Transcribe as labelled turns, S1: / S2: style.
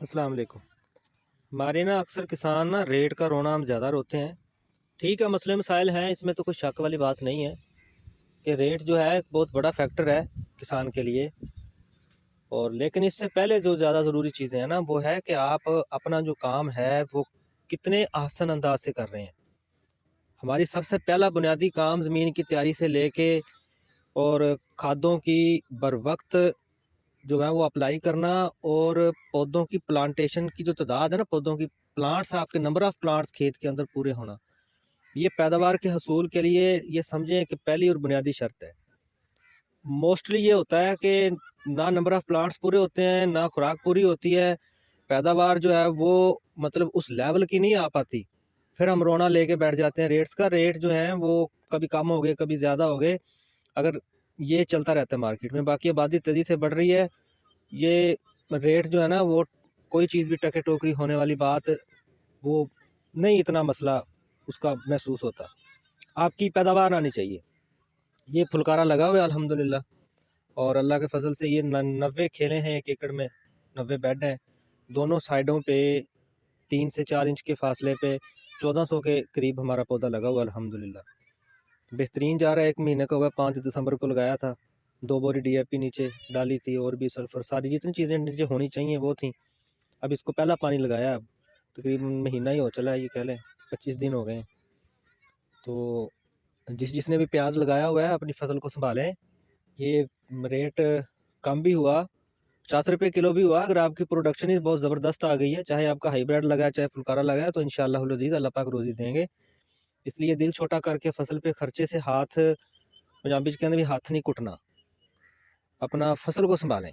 S1: अस्सलाम वालेकुम। हमारे अक्सर किसान रेट का रोना हम ज़्यादा रोते हैं। ठीक है, मसले मसाइल हैं, इसमें तो कोई शक वाली बात नहीं है कि रेट जो है एक बहुत बड़ा फैक्टर है किसान के लिए। और लेकिन इससे पहले जो ज़्यादा ज़रूरी चीज़ें हैं ना, वो है कि आप अपना जो काम है वो कितने आसान अंदाज से कर रहे हैं। हमारी सबसे पहला बुनियादी काम ज़मीन की तैयारी से लेके और खादों की बर वक्त जो है वो अप्लाई करना, और पौधों की प्लांटेशन की जो तादाद है ना, पौधों की प्लांट्स, आपके नंबर ऑफ प्लांट्स खेत के अंदर पूरे होना, ये पैदावार के हसूल के लिए ये समझें कि पहली और बुनियादी शर्त है। मोस्टली ये होता है कि ना नंबर ऑफ प्लांट्स पूरे होते हैं, ना खुराक पूरी होती है, पैदावार जो है वो मतलब उस लेवल की नहीं आ पाती। फिर हम रोना लेके बैठ जाते हैं रेट्स का। रेट जो है वो कभी कम हो गए, कभी ज़्यादा हो गए, अगर ये चलता रहता है मार्केट में। बाकी आबादी तेज़ी से बढ़ रही है, ये रेट जो है ना वो कोई चीज़ भी टके टोकरी होने वाली बात वो नहीं, इतना मसला उसका महसूस होता। आपकी पैदावार आनी चाहिए। ये फुलकारा लगा हुआ है अल्हम्दुलिल्लाह, और अल्लाह के फजल से ये 90 खेले हैं एक एकड़ में, 90 बेड हैं दोनों साइडों पे। 3 से 4 इंच के फासले पे 1400 के करीब हमारा पौधा लगा हुआ अल्हम्दुलिल्लाह। बेहतरीन जा रहा है। 1 महीने का हुआ, 5 दिसंबर को लगाया था। 2 बोरी DAP नीचे डाली थी, और भी सल्फर, सारी जितनी चीज़ें नीचे होनी चाहिए वो थी। अब इसको पहला पानी लगाया, अब तकरीबन महीना ही हो चला है, ये कह लें 25 दिन हो गए हैं। तो जिसने भी प्याज लगाया हुआ है अपनी फसल को संभालें। ये रेट कम भी हुआ, 50 रुपये किलो भी हुआ, अगर आपकी प्रोडक्शन ही बहुत ज़बरदस्त आ गई है, चाहे आपका हाइब्रिड लगा है चाहे फुलकारा लगा है, तो इंशाअल्लाह अज़ीज़ अल्लाह पाक रोज़ी देंगे। इसलिए दिल छोटा करके फसल पे खर्चे से हाथ, पंजाबी च कहते भी हाथ नहीं कुटना, अपना फसल को संभालें।